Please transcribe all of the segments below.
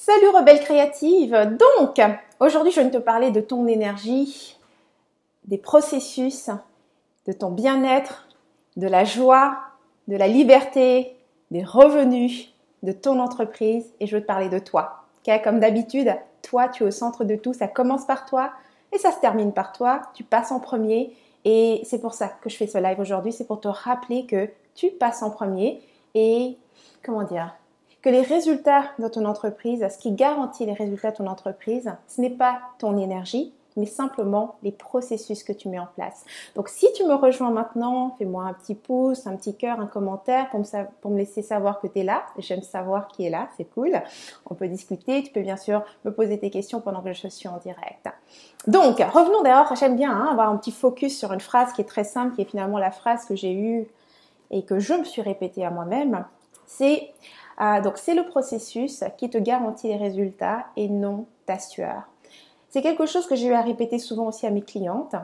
Salut rebelle créative. Donc, aujourd'hui je viens te parler de ton énergie, des processus, de ton bien-être, de la joie, de la liberté, des revenus, de ton entreprise et je veux te parler de toi. Okay? Comme d'habitude, toi tu es au centre de tout, ça commence par toi et ça se termine par toi, tu passes en premier et c'est pour ça que je fais ce live aujourd'hui, c'est pour te rappeler que tu passes en premier et comment dire, que les résultats de ton entreprise, ce qui garantit les résultats de ton entreprise, ce n'est pas ton énergie, mais simplement les processus que tu mets en place. Donc, si tu me rejoins maintenant, fais-moi un petit pouce, un petit cœur, un commentaire pour me laisser savoir que tu es là. J'aime savoir qui est là, c'est cool. On peut discuter, tu peux bien sûr me poser tes questions pendant que je suis en direct. Donc, revenons d'ailleurs, j'aime bien avoir un petit focus sur une phrase qui est très simple, qui est finalement la phrase que j'ai eue et que je me suis répétée à moi-même. C'est le processus qui te garantit les résultats et non ta sueur. C'est quelque chose que j'ai eu à répéter souvent aussi à mes clientes.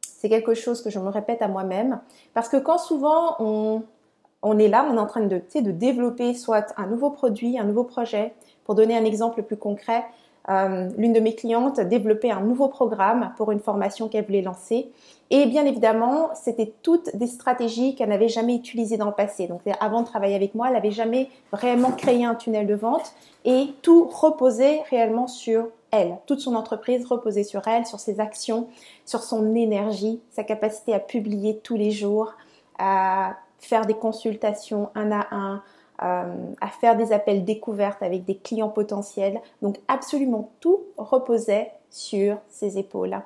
C'est quelque chose que je me répète à moi-même parce que quand souvent on est là, on est en train de développer soit un nouveau produit, un nouveau projet. Pour donner un exemple plus concret, l'une de mes clientes développait un nouveau programme pour une formation qu'elle voulait lancer. Et bien évidemment, c'était toutes des stratégies qu'elle n'avait jamais utilisées dans le passé. Donc avant de travailler avec moi, elle n'avait jamais réellement créé un tunnel de vente et tout reposait réellement sur elle. Toute son entreprise reposait sur elle, sur ses actions, sur son énergie, sa capacité à publier tous les jours, à faire des consultations un à un, à faire des appels découvertes avec des clients potentiels. Donc absolument tout reposait sur ses épaules.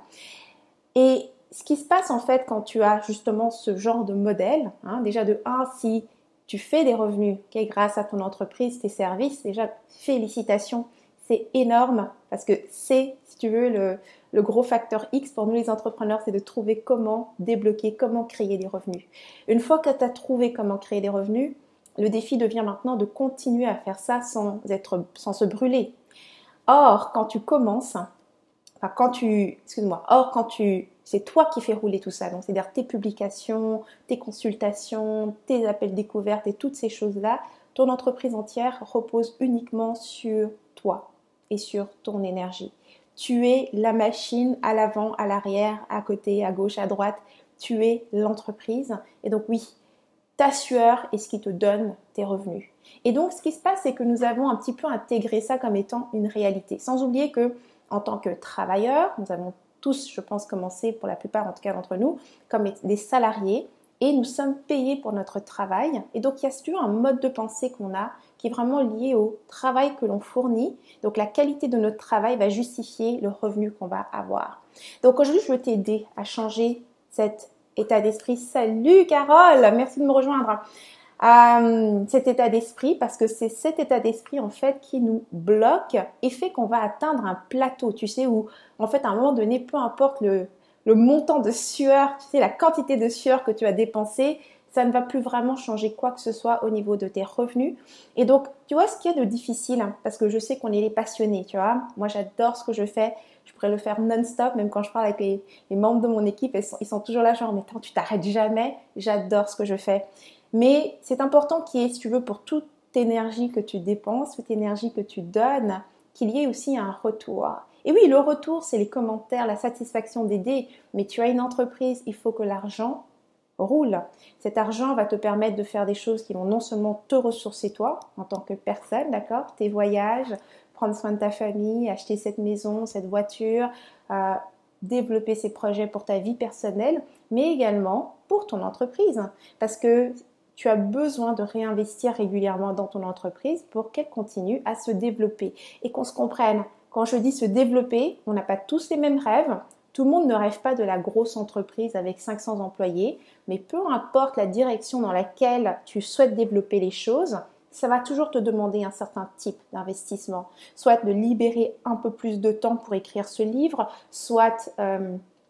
Et ce qui se passe en fait quand tu as justement ce genre de modèle, déjà de 1, si tu fais des revenus grâce à ton entreprise, tes services, déjà félicitations, c'est énorme parce que c'est, si tu veux, le gros facteur X pour nous les entrepreneurs, c'est de trouver comment débloquer, comment créer des revenus. Une fois que tu as trouvé comment créer des revenus, le défi devient maintenant de continuer à faire ça sans se brûler. Or, quand tu commences, c'est toi qui fais rouler tout ça. Donc, c'est-à-dire tes publications, tes consultations, tes appels découvertes et toutes ces choses-là, ton entreprise entière repose uniquement sur toi et sur ton énergie. Tu es la machine à l'avant, à l'arrière, à côté, à gauche, à droite. Tu es l'entreprise. Et donc, oui, ta sueur est ce qui te donne tes revenus. Et donc, ce qui se passe, c'est que nous avons un petit peu intégré ça comme étant une réalité. Sans oublier que, en tant que travailleurs, nous avons tous, je pense, commencé, pour la plupart en tout cas d'entre nous, comme des salariés et nous sommes payés pour notre travail. Et donc, il y a toujours un mode de pensée qu'on a qui est vraiment lié au travail que l'on fournit. Donc, la qualité de notre travail va justifier le revenu qu'on va avoir. Donc, aujourd'hui, je veux t'aider à changer cet état d'esprit. Salut Carole, merci de me rejoindre. Cet état d'esprit, parce que c'est cet état d'esprit en fait qui nous bloque et fait qu'on va atteindre un plateau, tu sais, où en fait à un moment donné, peu importe le montant de sueur, tu sais, la quantité de sueur que tu as dépensé, ça ne va plus vraiment changer quoi que ce soit au niveau de tes revenus. Et donc, tu vois, ce qu'il y a de difficile, parce que je sais qu'on est les passionnés, tu vois, moi j'adore ce que je fais, je pourrais le faire non-stop, même quand je parle avec les membres de mon équipe, ils sont toujours là genre, mais attends, tu t'arrêtes jamais, j'adore ce que je fais. Mais c'est important qu'il y ait, si tu veux, pour toute énergie que tu dépenses, toute énergie que tu donnes, qu'il y ait aussi un retour. Et oui, le retour, c'est les commentaires, la satisfaction d'aider. Mais tu as une entreprise, il faut que l'argent roule. Cet argent va te permettre de faire des choses qui vont non seulement te ressourcer toi, en tant que personne, d'accord, tes voyages, prendre soin de ta famille, acheter cette maison, cette voiture, développer ces projets pour ta vie personnelle, mais également pour ton entreprise. Parce que tu as besoin de réinvestir régulièrement dans ton entreprise pour qu'elle continue à se développer et qu'on se comprenne. Quand je dis se développer, on n'a pas tous les mêmes rêves. Tout le monde ne rêve pas de la grosse entreprise avec 500 employés, mais peu importe la direction dans laquelle tu souhaites développer les choses, ça va toujours te demander un certain type d'investissement. Soit de libérer un peu plus de temps pour écrire ce livre, soit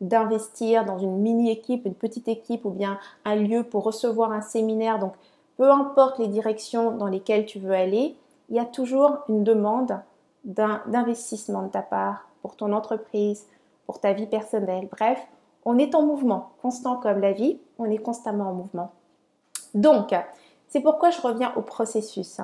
d'investir dans une mini-équipe, une petite équipe ou bien un lieu pour recevoir un séminaire. Donc, peu importe les directions dans lesquelles tu veux aller, il y a toujours une demande d'investissement de ta part pour ton entreprise, pour ta vie personnelle. Bref, on est en mouvement, constant comme la vie, on est constamment en mouvement. Donc, c'est pourquoi je reviens au processus.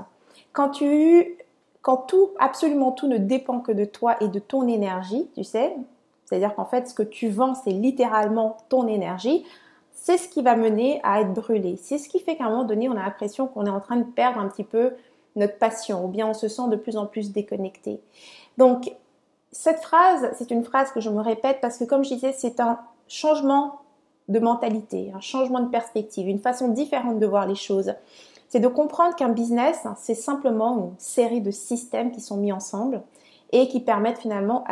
Quand tu quand tout, absolument tout ne dépend que de toi et de ton énergie, tu sais, c'est-à-dire qu'en fait, ce que tu vends, c'est littéralement ton énergie, c'est ce qui va mener à être brûlé. C'est ce qui fait qu'à un moment donné, on a l'impression qu'on est en train de perdre un petit peu notre passion, ou bien on se sent de plus en plus déconnecté. Donc, cette phrase, c'est une phrase que je me répète parce que, comme je disais, c'est un changement de mentalité, un changement de perspective, une façon différente de voir les choses. C'est de comprendre qu'un business, c'est simplement une série de systèmes qui sont mis ensemble et qui permettent finalement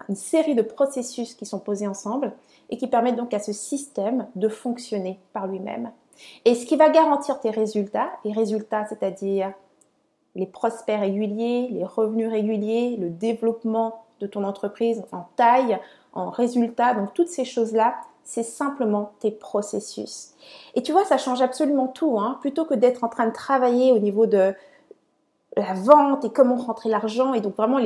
une série de processus qui sont posés ensemble et qui permettent donc à ce système de fonctionner par lui-même. Et ce qui va garantir tes résultats, les résultats, c'est-à-dire les prospects réguliers, les revenus réguliers, le développement de ton entreprise en taille, en résultats, donc toutes ces choses-là, c'est simplement tes processus. Et tu vois, ça change absolument tout, hein. Plutôt que d'être en train de travailler au niveau de la vente et comment rentrer l'argent et donc vraiment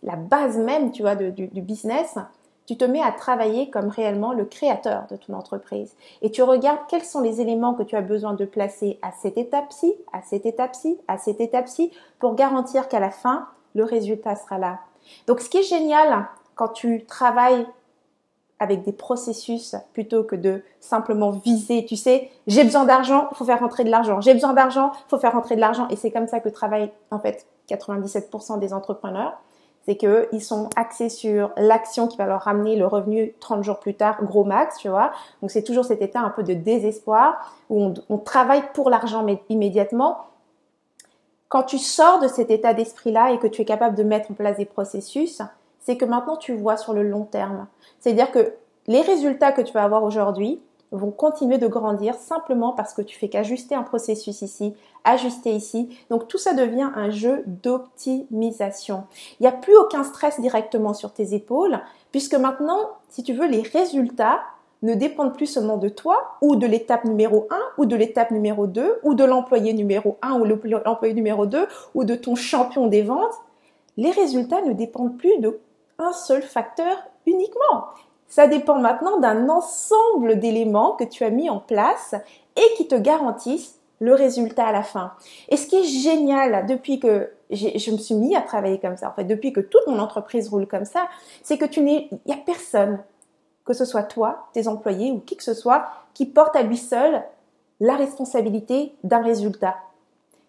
la base même, tu vois, du business, tu te mets à travailler comme réellement le créateur de ton entreprise. Et tu regardes quels sont les éléments que tu as besoin de placer à cette étape-ci, à cette étape-ci, à cette étape-ci, pour garantir qu'à la fin, le résultat sera là. Donc, ce qui est génial quand tu travailles avec des processus plutôt que de simplement viser, tu sais, j'ai besoin d'argent, il faut faire rentrer de l'argent. J'ai besoin d'argent, il faut faire rentrer de l'argent. Et c'est comme ça que travaillent en fait 97% des entrepreneurs. C'est qu'ils sont axés sur l'action qui va leur ramener le revenu 30 jours plus tard, gros max, tu vois. Donc c'est toujours cet état un peu de désespoir où on travaille pour l'argent mais immédiatement. Quand tu sors de cet état d'esprit-là et que tu es capable de mettre en place des processus, c'est que maintenant tu vois sur le long terme. C'est-à-dire que les résultats que tu vas avoir aujourd'hui vont continuer de grandir simplement parce que tu fais qu'ajuster un processus ici, ajuster ici. Donc tout ça devient un jeu d'optimisation. Il n'y a plus aucun stress directement sur tes épaules puisque maintenant, si tu veux, les résultats ne dépendent plus seulement de toi ou de l'étape numéro 1 ou de l'étape numéro 2 ou de l'employé numéro 1 ou l'employé numéro 2 ou de ton champion des ventes. Les résultats ne dépendent plus d'un seul facteur uniquement. Ça dépend maintenant d'un ensemble d'éléments que tu as mis en place et qui te garantissent le résultat à la fin. Et ce qui est génial depuis que je me suis mis à travailler comme ça, en fait, depuis que toute mon entreprise roule comme ça, c'est que il y a personne, que ce soit toi, tes employés ou qui que ce soit, qui porte à lui seul la responsabilité d'un résultat.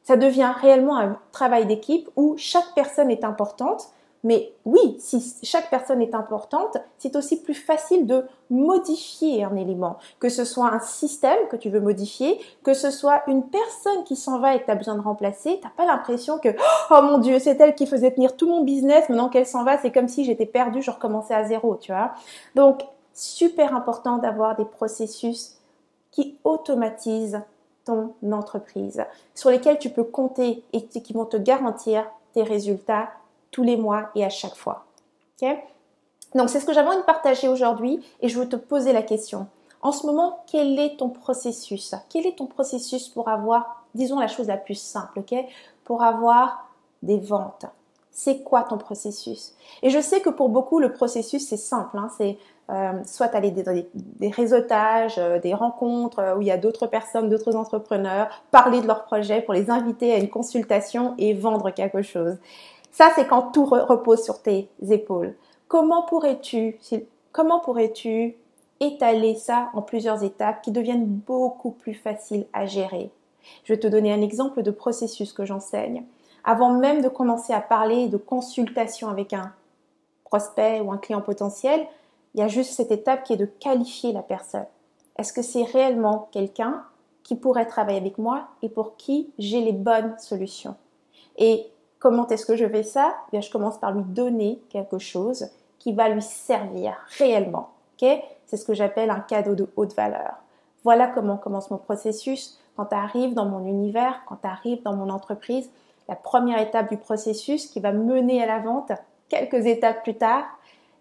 Ça devient réellement un travail d'équipe où chaque personne est importante. Mais oui, si chaque personne est importante, c'est aussi plus facile de modifier un élément. Que ce soit un système que tu veux modifier, que ce soit une personne qui s'en va et que tu as besoin de remplacer, tu n'as pas l'impression que « Oh mon Dieu, c'est elle qui faisait tenir tout mon business, maintenant qu'elle s'en va, c'est comme si j'étais perdue, je recommençais à zéro. » tu vois. Donc, super important d'avoir des processus qui automatisent ton entreprise, sur lesquels tu peux compter et qui vont te garantir tes résultats tous les mois et à chaque fois. Okay? Donc, c'est ce que j'avais envie de partager aujourd'hui et je veux te poser la question. En ce moment, quel est ton processus? Quel est ton processus pour avoir, disons la chose la plus simple, okay? Pour avoir des ventes? C'est quoi ton processus? Et je sais que pour beaucoup, le processus, c'est simple. Hein, c'est soit aller dans des réseautages, des rencontres où il y a d'autres personnes, d'autres entrepreneurs, parler de leur projet pour les inviter à une consultation et vendre quelque chose. Ça, c'est quand tout repose sur tes épaules. Comment pourrais-tu étaler ça en plusieurs étapes qui deviennent beaucoup plus faciles à gérer? Je vais te donner un exemple de processus que j'enseigne. Avant même de commencer à parler de consultation avec un prospect ou un client potentiel, il y a juste cette étape qui est de qualifier la personne. Est-ce que c'est réellement quelqu'un qui pourrait travailler avec moi et pour qui j'ai les bonnes solutions? Et comment est-ce que je fais ça? Bien, je commence par lui donner quelque chose qui va lui servir réellement. Okay? C'est ce que j'appelle un cadeau de haute valeur. Voilà comment commence mon processus. Quand tu arrives dans mon univers, quand tu arrives dans mon entreprise, la première étape du processus qui va mener à la vente, quelques étapes plus tard,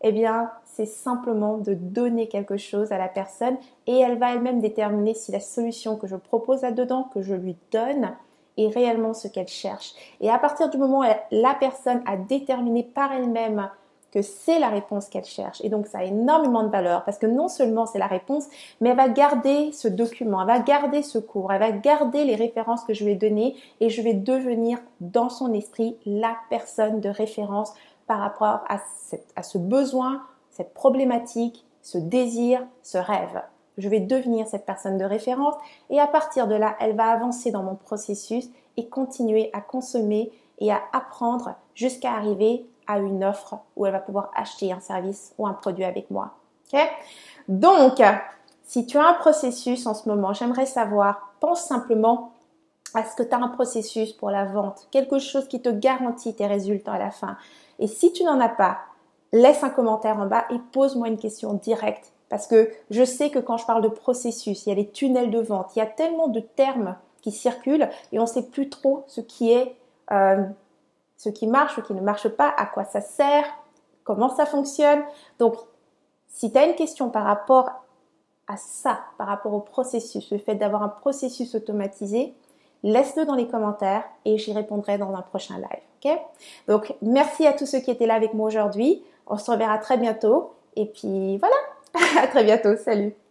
eh bien, c'est simplement de donner quelque chose à la personne et elle va elle-même déterminer si la solution que je propose là-dedans, que je lui donne, est réellement ce qu'elle cherche. Et à partir du moment où la personne a déterminé par elle-même que c'est la réponse qu'elle cherche. Et donc, ça a énormément de valeur parce que non seulement c'est la réponse, mais elle va garder ce document, elle va garder ce cours, elle va garder les références que je lui ai données et je vais devenir dans son esprit la personne de référence par rapport à ce besoin, cette problématique, ce désir, ce rêve. Je vais devenir cette personne de référence et à partir de là, elle va avancer dans mon processus et continuer à consommer et à apprendre jusqu'à arriver à une offre où elle va pouvoir acheter un service ou un produit avec moi. Okay? Donc, si tu as un processus en ce moment, j'aimerais savoir, pense simplement à ce que tu as un processus pour la vente, quelque chose qui te garantit tes résultats à la fin. Et si tu n'en as pas, laisse un commentaire en bas et pose-moi une question directe. Parce que je sais que quand je parle de processus, il y a les tunnels de vente, il y a tellement de termes qui circulent et on ne sait plus trop ce qui marche, ce qui ne marche pas, à quoi ça sert, comment ça fonctionne. Donc, si tu as une question par rapport à ça, par rapport au processus, le fait d'avoir un processus automatisé, laisse-le dans les commentaires et j'y répondrai dans un prochain live. Okay? Donc, merci à tous ceux qui étaient là avec moi aujourd'hui. On se reverra très bientôt. Et puis, voilà, à très bientôt. Salut!